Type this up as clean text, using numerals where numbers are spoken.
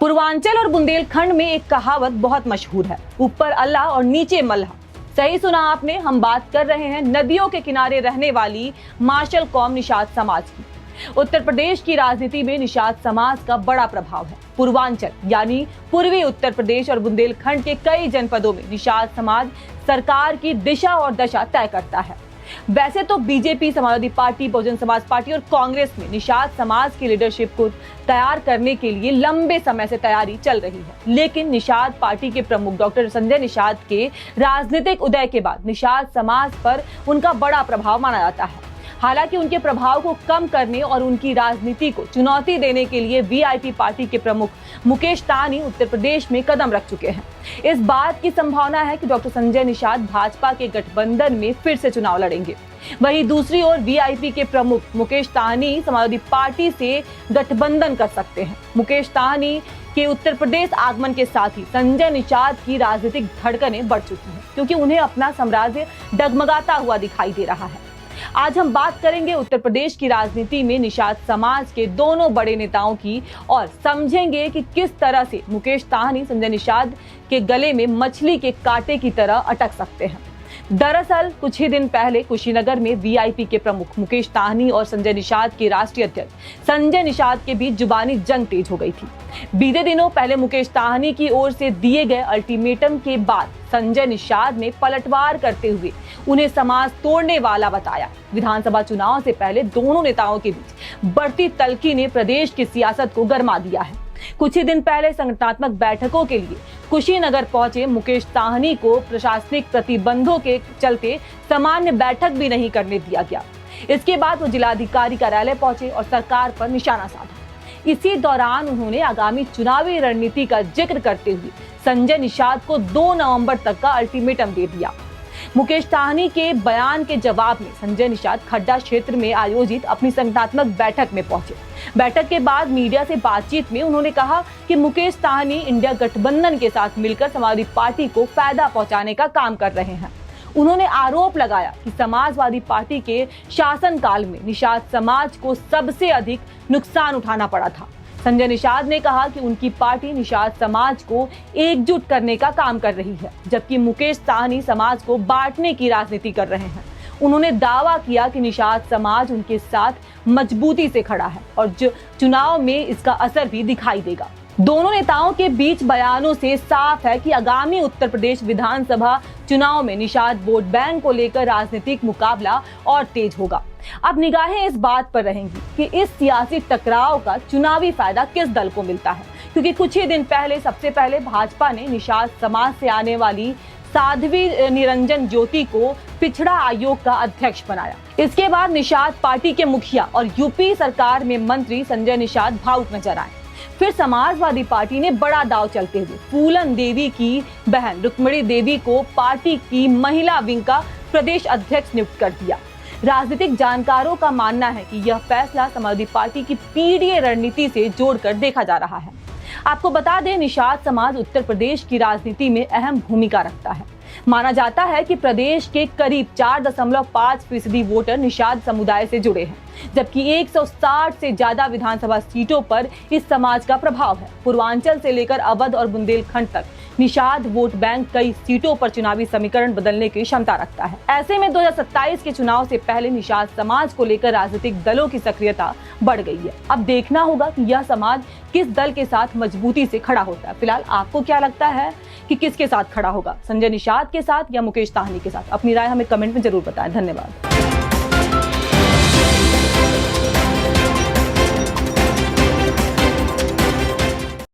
पूर्वांचल और बुंदेलखंड में एक कहावत बहुत मशहूर है, ऊपर अल्लाह और नीचे मल्लाह। सही सुना आपने, हम बात कर रहे हैं नदियों के किनारे रहने वाली मार्शल कौम निषाद समाज की। उत्तर प्रदेश की राजनीति में निषाद समाज का बड़ा प्रभाव है। पूर्वांचल यानी पूर्वी उत्तर प्रदेश और बुंदेलखंड के कई जनपदों में निषाद समाज सरकार की दिशा और दशा तय करता है। वैसे तो BJP, Samajwadi party, Bahujan Samaj party और कांग्रेस में निषाद समाज की लीडरशिप को तैयार करने के लिए लंबे समय से तैयारी चल रही है, लेकिन निषाद पार्टी के प्रमुख डॉक्टर संजय निषाद के राजनीतिक उदय के बाद निषाद समाज पर उनका बड़ा प्रभाव माना जाता है। हालांकि उनके प्रभाव को कम करने और उनकी राजनीति को चुनौती देने के लिए वीआईपी पार्टी के प्रमुख मुकेश सहनी उत्तर प्रदेश में कदम रख चुके हैं। इस बात की संभावना है कि डॉक्टर संजय निषाद भाजपा के गठबंधन में फिर से चुनाव लड़ेंगे। वहीं दूसरी ओर वीआईपी के प्रमुख मुकेश सहनी समाजवादी पार्टी से गठबंधन कर सकते हैं। मुकेश सहनी के उत्तर प्रदेश आगमन के साथ ही संजय निषाद की राजनीतिक धड़कनें बढ़ चुकी हैं, क्योंकि उन्हें अपना साम्राज्य डगमगाता हुआ दिखाई दे रहा है। आज हम बात करेंगे उत्तर प्रदेश की राजनीति में निषाद समाज के दोनों बड़े नेताओं की और समझेंगे कि किस तरह से मुकेश सहनी संजय निषाद के गले में मछली के कांटे की तरह अटक सकते हैं। दरअसल कुछ ही दिन पहले कुशीनगर में वीआईपी के प्रमुख मुकेश सहनी और संजय निषाद के राष्ट्रीय अध्यक्ष संजय निषाद के बीच जुबानी जंग तेज हो गई थी। बीते दिनों पहले मुकेश सहनी की ओर से दिए गए अल्टीमेटम के बाद संजय निषाद ने पलटवार करते हुए उन्हें समाज तोड़ने वाला बताया। विधानसभा चुनाव से पहले दोनों नेताओं के बीच बढ़ती तल्खी ने प्रदेश की सियासत को गरमा दिया है। कुछ ही दिन पहले संगठनात्मक बैठकों के लिए कुशीनगर पहुंचे मुकेश सहनी को प्रशासनिक प्रतिबंधों के चलते सामान्य बैठक भी नहीं करने दिया गया। इसके बाद वो जिलाधिकारी कार्यालय पहुंचे और सरकार पर निशाना साधा। इसी दौरान उन्होंने आगामी चुनावी रणनीति का जिक्र करते हुए संजय निषाद को 2 नवंबर तक का अल्टीमेटम दे दिया। मुकेश सहनी के बयान के जवाब में संजय निषाद खड्डा क्षेत्र में आयोजित अपनी संगठनात्मक बैठक में पहुंचे। बैठक के बाद मीडिया से बातचीत में उन्होंने कहा कि मुकेश सहनी इंडिया गठबंधन के साथ मिलकर समाजवादी पार्टी को फायदा पहुंचाने का काम कर रहे हैं। उन्होंने आरोप लगाया कि समाजवादी पार्टी के शासनकाल में निषाद समाज को सबसे अधिक नुकसान उठाना पड़ा था। संजय निषाद ने कहा कि उनकी पार्टी निषाद समाज को एकजुट करने का काम कर रही है, जबकि मुकेश सहनी समाज को बांटने की राजनीति कर रहे हैं। उन्होंने दावा किया कि निषाद समाज उनके साथ मजबूती से खड़ा है और चुनाव में इसका असर भी दिखाई देगा। दोनों नेताओं के बीच बयानों से साफ है कि आगामी उत्तर प्रदेश विधानसभा चुनाव में निषाद वोट बैंक को लेकर राजनीतिक मुकाबला और तेज होगा। अब निगाहें इस बात पर रहेंगी कि इस सियासी टकराव का चुनावी फायदा किस दल को मिलता है, क्योंकि कुछ ही दिन पहले सबसे पहले भाजपा ने निषाद समाज से आने वाली साध्वी निरंजन ज्योति को पिछड़ा आयोग का अध्यक्ष बनाया। इसके बाद निषाद पार्टी के मुखिया और यूपी सरकार में मंत्री संजय निषाद भावुक नजर आए। फिर समाजवादी पार्टी ने बड़ा दांव चलते हुए फूलन देवी की बहन रुक्मिणी देवी को पार्टी की महिला विंग का प्रदेश अध्यक्ष नियुक्त कर दिया। राजनीतिक जानकारों का मानना है कि यह फैसला समाजवादी पार्टी की पीडीए रणनीति से जोड़कर देखा जा रहा है। आपको बता दें, निषाद समाज उत्तर प्रदेश की राजनीति में अहम भूमिका रखता है। माना जाता है कि प्रदेश के करीब 4.5% वोटर निषाद समुदाय से जुड़े हैं, जबकि 160 से ज्यादा विधानसभा सीटों पर इस समाज का प्रभाव है। पूर्वांचल से लेकर अवध और बुंदेलखंड तक निषाद वोट बैंक कई सीटों पर चुनावी समीकरण बदलने की क्षमता रखता है। ऐसे में 2027 के चुनाव से पहले निषाद समाज को लेकर राजनीतिक दलों की सक्रियता बढ़ गई है। अब देखना होगा कि यह समाज किस दल के साथ मजबूती से खड़ा होता है। फिलहाल आपको क्या लगता है कि किसके साथ खड़ा होगा, संजय निषाद के साथ या मुकेश सहनी के साथ? अपनी राय हमें कमेंट में जरूर बताएं। धन्यवाद।